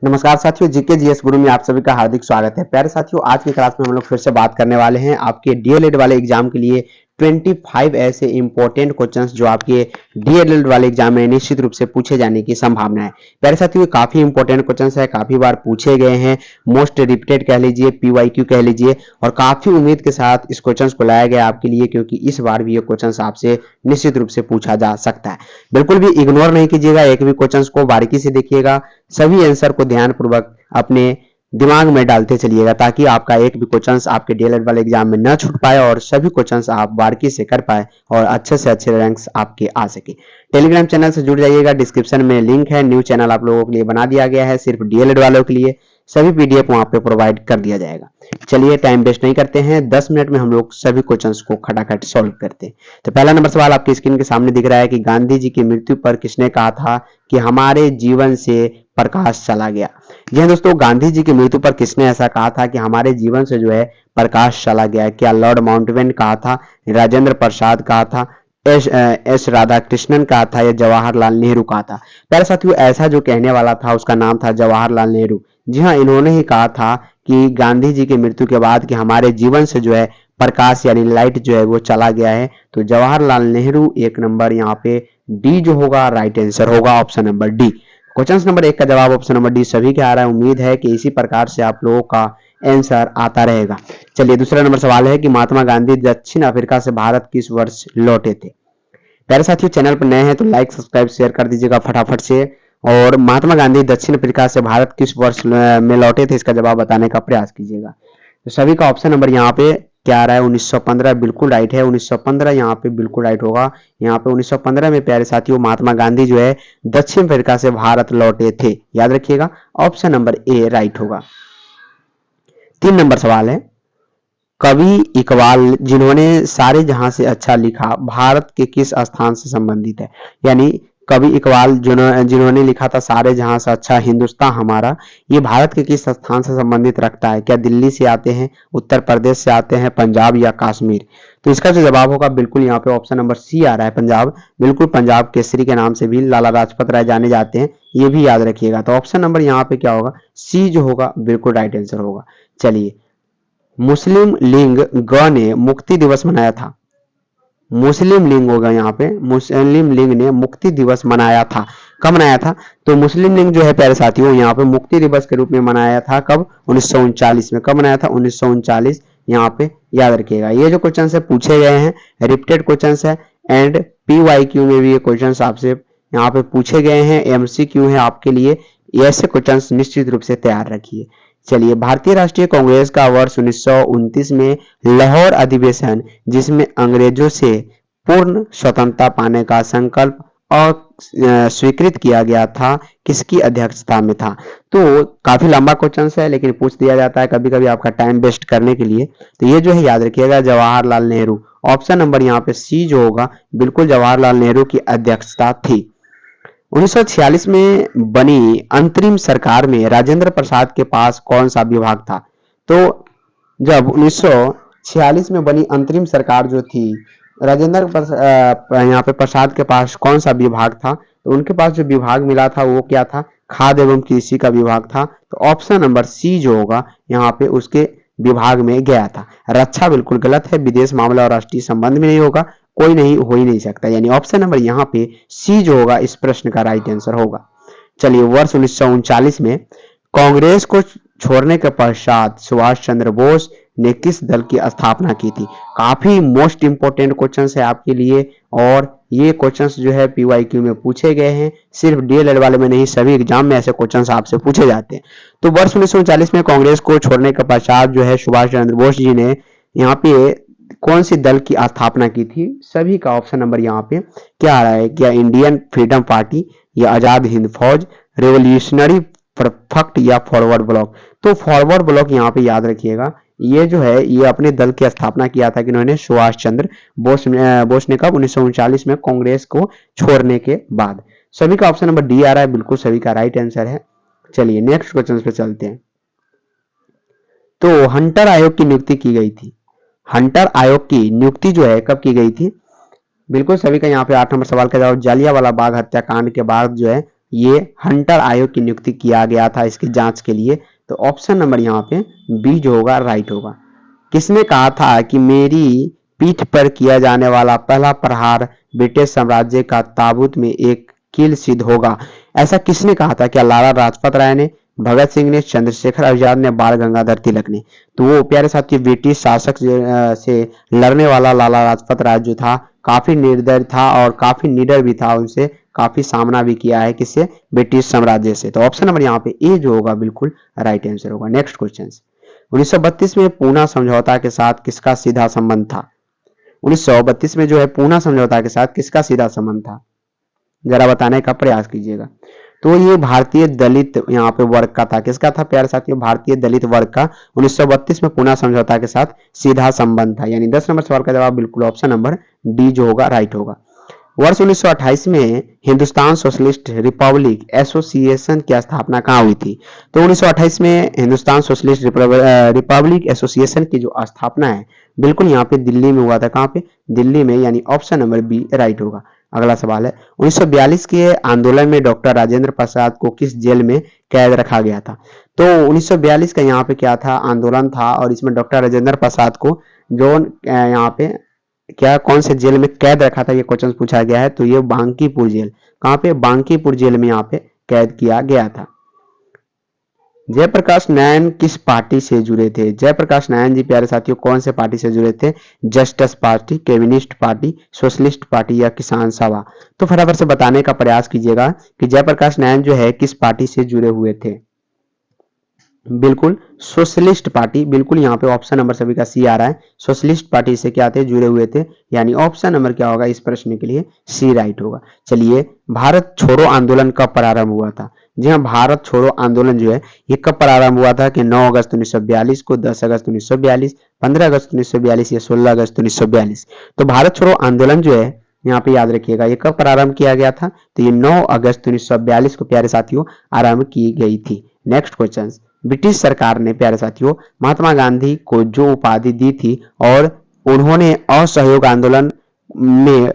नमस्कार साथियों, GK GS गुरु में आप सभी का हार्दिक स्वागत है। प्यारे साथियों, आज की क्लास में हम लोग फिर से बात करने वाले हैं आपके डीएलएड वाले एग्जाम के लिए 25 ऐसे इंपॉर्टेंट क्वेश्चंस जो आपके डीएलएड वाले एग्जाम में निश्चित रूप से पूछे जाने की संभावना है। प्यारे साथियों, काफी इंपॉर्टेंट क्वेश्चंस है, काफी बार पूछे गए हैं, मोस्ट रिपीटेड कह लीजिए, पीवाईक्यू कह लीजिए, और काफी उम्मीद के साथ इस क्वेश्चंस को लाया गया आपके लिए, क्योंकि इस बार भी ये क्वेश्चंस आपसे निश्चित रूप से पूछा जा सकता है। बिल्कुल भी इग्नोर नहीं कीजिएगा, एक भी क्वेश्चंस को बारीकी से देखिएगा, सभी आंसर को ध्यानपूर्वक अपने दिमाग में डालते चलिएगा, ताकि आपका एक भी क्वेश्चंस आपके डीएलएड वाले एग्जाम में न छूट पाए और सभी क्वेश्चंस आप बारीकी से कर पाए और अच्छे से अच्छे रैंक्स आपके आ सके। टेलीग्राम चैनल से जुड़ जाइएगा, डिस्क्रिप्शन में लिंक है। न्यू चैनल आप लोगों के लिए बना दिया गया है, सिर्फ डीएलएड वालों के लिए। सभी पीडीएफ वहां पे प्रोवाइड कर दिया जाएगा। चलिए टाइम वेस्ट नहीं करते हैं, 10 मिनट में हम लोग सभी क्वेश्चंस को खटाखट सॉल्व करते हैं। तो पहला नंबर सवाल आपकी स्क्रीन के सामने दिख रहा है कि गांधी जी की मृत्यु पर किसने कहा था कि हमारे जीवन से प्रकाश चला गया। जी दोस्तों, गांधी जी की मृत्यु पर किसने ऐसा कहा था कि हमारे जीवन से जो है प्रकाश चला गया? क्या लॉर्ड माउंटबेटन कहा था, राजेंद्र प्रसाद कहा था, एस राधाकृष्णन कहा था, या जवाहरलाल नेहरू कहा था? प्यारे साथियों, ऐसा जो कहने वाला था उसका नाम था जवाहरलाल नेहरू। जी हाँ, इन्होंने ही कहा था कि गांधी जी की मृत्यु के बाद कि हमारे जीवन से जो है प्रकाश यानी लाइट जो है वो चला गया है। तो जवाहरलाल नेहरू एक नंबर यहाँ पे डी जो होगा राइट आंसर होगा, option number D. Question number 1 का जवाब ऑप्शन नंबर डी सभी के आ रहा है। उम्मीद है कि इसी प्रकार से आप लोगों का आंसर आता रहेगा। चलिए दूसरा नंबर सवाल है कि महात्मा गांधी दक्षिण अफ्रीका से भारत किस वर्ष लौटे थे? प्यारे साथियों, चैनल पर नए हैं तो लाइक सब्सक्राइब शेयर कर दीजिएगा फटाफट से। और महात्मा गांधी दक्षिण अफ्रीका से भारत किस वर्ष में लौटे थे, इसका जवाब बताने का प्रयास कीजिएगा। तो सभी का ऑप्शन नंबर यहाँ पे क्या आ रहा है? 1915 बिल्कुल राइट है। 1915 यहाँ पे बिल्कुल राइट होगा। यहाँ पे 1915 में प्यारे साथियों महात्मा गांधी जो है दक्षिण अफ्रीका से भारत लौटे थे। याद रखिएगा, ऑप्शन नंबर ए राइट होगा। 3 नंबर सवाल है, कवि इकबाल जिन्होंने सारे जहां से अच्छा लिखा भारत के किस स्थान से संबंधित है? यानी कवि इकबाल जिन्होंने लिखा था सारे जहां से अच्छा हिंदुस्तान हमारा, ये भारत के किस स्थान से संबंधित रखता है? क्या दिल्ली से आते हैं, उत्तर प्रदेश से आते हैं, पंजाब या कश्मीर? तो इसका जो जवाब होगा बिल्कुल यहाँ पे ऑप्शन नंबर सी आ रहा है, पंजाब। बिल्कुल, पंजाब केसरी के नाम से भी लाला लाजपत राय जाने जाते हैं, ये भी याद रखिएगा। तो ऑप्शन नंबर यहाँ पे क्या होगा? सी जो होगा बिल्कुल राइट आंसर होगा। चलिए, मुस्लिम लीग ग ने मुक्ति दिवस मनाया था। मुस्लिम लीग होगा यहाँ पे, मुस्लिम लीग ने मुक्ति दिवस मनाया था। कब मनाया था? तो मुस्लिम लीग जो है प्यारे साथियों यहाँ पे मुक्ति दिवस के रूप में मनाया था। कब? 1939 में। कब मनाया था? 1939। यहाँ पे याद रखिएगा। ये जो क्वेश्चन है पूछे गए हैं, रिपीटेड क्वेश्चन है, एंड पीवाईक्यू में भी ये क्वेश्चन आपसे यहाँ पे पूछे गए हैं, एमसीक्यू है आपके लिए। ऐसे क्वेश्चन निश्चित रूप से तैयार रखिए। चलिए, भारतीय राष्ट्रीय कांग्रेस का वर्ष 1929 में लाहौर अधिवेशन, जिसमें अंग्रेजों से पूर्ण स्वतंत्रता पाने का संकल्प और स्वीकृत किया गया था, किसकी अध्यक्षता में था? तो काफी लंबा क्वेश्चन है, लेकिन पूछ दिया जाता है कभी कभी आपका टाइम वेस्ट करने के लिए। तो ये जो है याद रखिएगा, जवाहरलाल नेहरू। ऑप्शन नंबर यहाँ पे सी जो होगा बिल्कुल जवाहरलाल नेहरू की अध्यक्षता थी। 1946 में बनी अंतरिम सरकार में राजेंद्र प्रसाद के पास कौन सा विभाग था? तो जब 1946 में बनी अंतरिम सरकार जो थी, यहाँ पे प्रसाद के पास कौन सा विभाग था? तो उनके पास जो विभाग मिला था वो क्या था? खाद्य एवं कृषि का विभाग था। तो ऑप्शन नंबर सी जो होगा यहाँ पे उसके विभाग में गया था। रक्षा बिल्कुल गलत है, विदेश मामला और राष्ट्रीय संबंध में नहीं होगा, कोई नहीं हो ही नहीं सकता। यानी ऑप्शन नंबर यहाँ पे सी जो होगा इस प्रश्न का राइट आंसर होगा। चलिए, वर्ष 1939 में कांग्रेस को छोड़ने के पश्चात सुभाष चंद्र बोस ने किस दल की स्थापना की थी? काफी मोस्ट इंपोर्टेंट क्वेश्चन है आपके लिए, और ये क्वेश्चंस जो है पीवाईक्यू में पूछे गए हैं। सिर्फ डीएलएड वाले में नहीं, सभी एग्जाम में ऐसे क्वेश्चंस आपसे पूछे जाते हैं। तो वर्ष 1939 में कांग्रेस को छोड़ने के पश्चात जो है सुभाष चंद्र बोस जी ने यहाँ पे कौन सी दल की स्थापना की थी? सभी का ऑप्शन नंबर यहाँ पे क्या आ रहा है? क्या इंडियन फ्रीडम पार्टी, या आजाद हिंद फौज, रेवोल्यूशनरी फ्रंट, या फॉरवर्ड ब्लॉक? तो फॉरवर्ड ब्लॉक यहाँ पे याद रखिएगा। ये जो है ये अपने दल की स्थापना किया था कि इन्होंने सुभाष चंद्र बोस ने कब? 1939 में कांग्रेस को छोड़ने के बाद। सभी का ऑप्शन नंबर डी आ रहा है, बिल्कुल सभी का राइट आंसर है। चलिए नेक्स्ट क्वेश्चन पे चलते हैं। तो हंटर आयोग की नियुक्ति की गई थी। हंटर आयोग की नियुक्ति जो है कब की गई थी? बिल्कुल सभी का यहाँ पे 8 नंबर सवाल का जवाब, जालियांवाला बाग हत्याकांड के बाद जो है ये हंटर आयोग की नियुक्ति किया गया था इसकी जांच के लिए। तो ऑप्शन नंबर यहाँ पे बी जो होगा राइट होगा। किसने कहा था कि मेरी पीठ पर किया जाने वाला पहला प्रहार ब्रिटिश साम्राज्य का ताबूत में एक कील सिद्ध होगा? ऐसा किसने कहा था? क्या लाला लाजपत राय ने, भगत सिंह ने, चंद्रशेखर आजाद ने, बाल गंगाधर तिलक ने? तो वो प्यारे साथी ब्रिटिश शासक से लड़ने वाला लाला लाजपत राय जो था काफी निर्दय था और काफी निडर भी था, उनसे काफी सामना भी किया है किससे? ब्रिटिश साम्राज्य से। तो ऑप्शन नंबर यहाँ पे ए जो होगा बिल्कुल राइट आंसर होगा। नेक्स्ट क्वेश्चन, 1932 में पूना समझौता के साथ किसका सीधा संबंध था? 1932 में जो है पूना समझौता के साथ किसका सीधा संबंध था, जरा बताने का प्रयास कीजिएगा। तो ये भारतीय दलित यहाँ पे वर्ग का था। किसका था प्यारे साथियों? भारतीय दलित वर्ग का 1932 में पूना समझौता के साथ सीधा संबंध था। यानी 10 नंबर सवाल का जवाब बिल्कुल ऑप्शन नंबर डी जो होगा राइट होगा। वर्ष 1928 में हिंदुस्तान सोशलिस्ट रिपब्लिक एसोसिएशन की स्थापना कहाँ हुई थी? तो 1928 में हिंदुस्तान सोशलिस्ट रिपब्लिक एसोसिएशन की जो स्थापना है बिल्कुल यहाँ पे दिल्ली में हुआ था। कहाँ पे? दिल्ली में, यानी ऑप्शन नंबर बी राइट होगा। अगला सवाल है, 1942 के आंदोलन में डॉक्टर राजेंद्र प्रसाद को किस जेल में कैद रखा गया था? तो 1942 का यहाँ पे क्या था? आंदोलन था और इसमें डॉक्टर राजेंद्र प्रसाद को जो यहाँ पे क्या कौन से जेल में कैद रखा था, ये क्वेश्चन पूछा गया है। तो ये बांकीपुर जेल, कहाँ पे? बांकीपुर जेल में यहाँ पे कैद किया गया था। जयप्रकाश नारायण किस पार्टी से जुड़े थे? जयप्रकाश नारायण जी प्यारे साथियों कौन से पार्टी से जुड़े थे? Justice party, communist party, socialist party या किसान सभा? तो फटाफट से बताने का प्रयास कीजिएगा कि जयप्रकाश नारायण जो है किस पार्टी से जुड़े हुए थे। बिल्कुल सोशलिस्ट पार्टी, बिल्कुल यहाँ पे ऑप्शन नंबर सभी का सी आ रहा है। सोशलिस्ट पार्टी से क्या थे? जुड़े हुए थे, यानी ऑप्शन नंबर क्या होगा इस प्रश्न के लिए? सी राइट होगा। चलिए, भारत छोड़ो आंदोलन कब प्रारंभ हुआ था? जी हाँ, भारत छोड़ो आंदोलन जो है ये कब प्रारंभ हुआ था? कि 9 अगस्त 1942 को, 10 अगस्त 1942, 15 अगस्त 1942 या 16 अगस्त 1942? तो भारत छोड़ो आंदोलन जो है यहाँ पे याद रखिएगा ये कब प्रारंभ किया गया था? तो ये 9 अगस्त 1942 को प्यारे साथियों आरंभ की गई थी। नेक्स्ट क्वेश्चन, ब्रिटिश सरकार ने प्यारे साथियों महात्मा गांधी को जो उपाधि दी थी और उन्होंने असहयोग आंदोलन में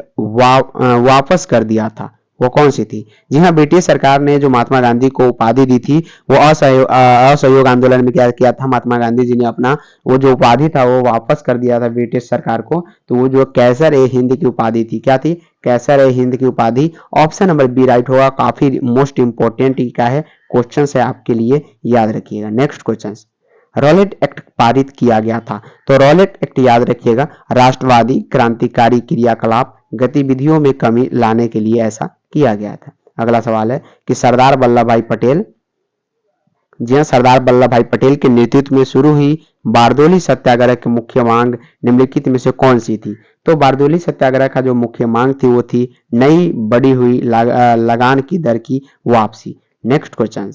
वापस कर दिया था, वो कौन सी थी? जी हाँ, ब्रिटिश सरकार ने जो महात्मा गांधी को उपाधि दी थी वो असहयोग आंदोलन में क्या किया था? महात्मा गांधी जी ने अपना वो जो उपाधि था वो वापस कर दिया था ब्रिटिश सरकार को। तो वो जो कैसर ए हिंद की उपाधि थी, क्या थी? कैसर ए हिंद की उपाधि। ऑप्शन नंबर बी राइट होगा। काफी मोस्ट इंपोर्टेंट क्या है क्वेश्चन है आपके लिए, याद रखिएगा। नेक्स्ट क्वेश्चन, रॉलेट एक्ट पारित किया गया था। तो रॉलेट एक्ट याद रखिएगा, राष्ट्रवादी क्रांतिकारी क्रियाकलाप गतिविधियों में कमी लाने के लिए ऐसा किया गया था। अगला सवाल है कि सरदार वल्लभ भाई पटेल, जी हाँ, सरदार वल्लभ भाई पटेल के नेतृत्व में शुरू हुई बारदोली सत्याग्रह की मुख्य मांग निम्नलिखित में से कौन सी थी? तो बारदोली सत्याग्रह का जो मुख्य मांग थी वो थी नई बढ़ी हुई लगान की दर की वापसी। नेक्स्ट क्वेश्चन,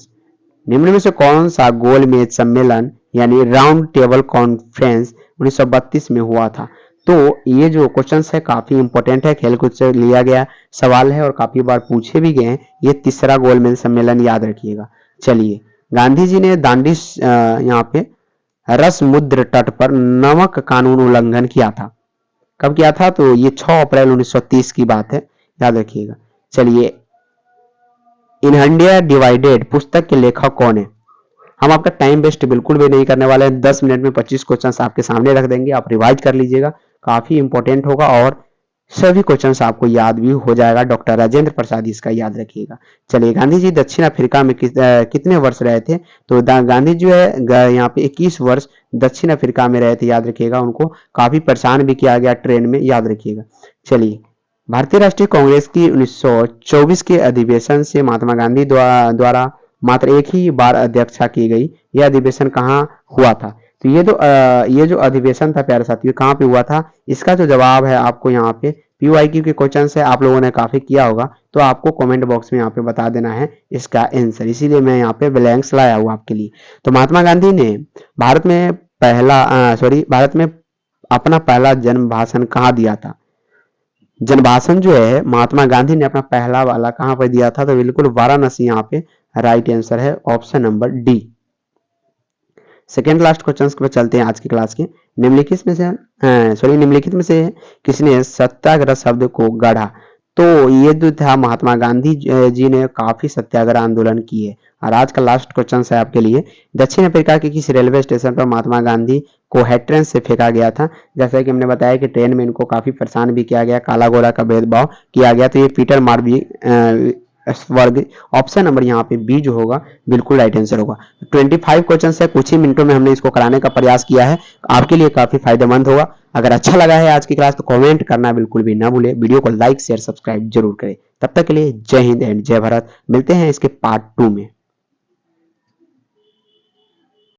निम्न में से कौन सा गोलमेज सम्मेलन यानी राउंड टेबल कॉन्फ्रेंस 1932 में हुआ था? तो ये जो क्वेश्चन है काफी इंपॉर्टेंट है, खेलकूद से लिया गया सवाल है और काफी बार पूछे भी गए हैं। ये तीसरा गोलमेज सम्मेलन याद रखिएगा। चलिए, गांधी जी ने दांडी यहाँ पे रसमुद्र तट पर नमक कानून उल्लंघन किया था। कब किया था? तो ये 6 अप्रैल 1930 की बात है, याद रखिएगा। चलिए, इन इंडिया डिवाइडेड पुस्तक के लेखक कौन है? हम आपका टाइम वेस्ट बिल्कुल भी नहीं करने वाले हैं। 10 मिनट में 25 क्वेश्चंस आपके सामने रख देंगे, आप रिवाइज कर लीजिएगा, काफी इंपॉर्टेंट होगा और सभी क्वेश्चंस आपको याद भी हो जाएगा। डॉक्टर राजेंद्र प्रसाद इसका याद रखिएगा। चलिए, गांधी जी दक्षिण अफ्रीका में कितने वर्ष रहे थे? तो गांधी जो है यहाँ पे 21 वर्ष दक्षिण अफ्रीका में रहे थे, याद रखिएगा। उनको काफी परेशान भी किया गया ट्रेन में, याद रखिएगा। चलिए, भारतीय राष्ट्रीय कांग्रेस की 1924 के अधिवेशन से महात्मा गांधी द्वारा मात्र एक ही बार अध्यक्षता की गई। यह अधिवेशन कहाँ हुआ था? तो ये जो अधिवेशन था प्यारे साथियों कहाँ पे हुआ था? इसका जो जवाब है आपको यहाँ पे पीवाईक्यू के क्वेश्चन है, आप लोगों ने काफी किया होगा, तो आपको कमेंट बॉक्स में यहाँ पे बता देना है इसका आंसर, इसीलिए मैं यहाँ पे ब्लैंक्स लाया हूँ आपके लिए। तो महात्मा गांधी ने भारत में अपना पहला जन्म भाषण कहाँ दिया था? जन भाषण जो है महात्मा गांधी ने अपना पहला वाला कहां पर दिया था? तो बिल्कुल वाराणसी यहाँ पे राइट आंसर है, option number D. Second last question पर चलते हैं आज की क्लास के। निम्नलिखित में से किसने सत्याग्रह शब्द को गढ़ा? तो ये जो था महात्मा गांधी जी ने काफी सत्याग्रह आंदोलन किए। और आज का लास्ट क्वेश्चन है आपके लिए, दक्षिण अफ्रीका के किस रेलवे स्टेशन पर महात्मा गांधी को हेड ट्रेन से फेंका गया था? जैसा कि हमने बताया कि ट्रेन में इनको काफी परेशान भी किया गया, काला गोरा का भेदभाव किया गया, तो ये पीटर मार्वी वर्ग, ऑप्शन नंबर यहाँ पे बी जो होगा बिल्कुल राइट आंसर होगा। 25 क्वेश्चन है, कुछ ही मिनटों में हमने इसको कराने का प्रयास किया है, आपके लिए काफी फायदेमंद होगा। अगर अच्छा लगा है आज की क्लास तो कमेंट करना बिल्कुल भी ना भूले, वीडियो को लाइक शेयर सब्सक्राइब जरूर करें। तब तक के लिए जय हिंद एंड जय भारत, मिलते हैं इसके पार्ट 2 में।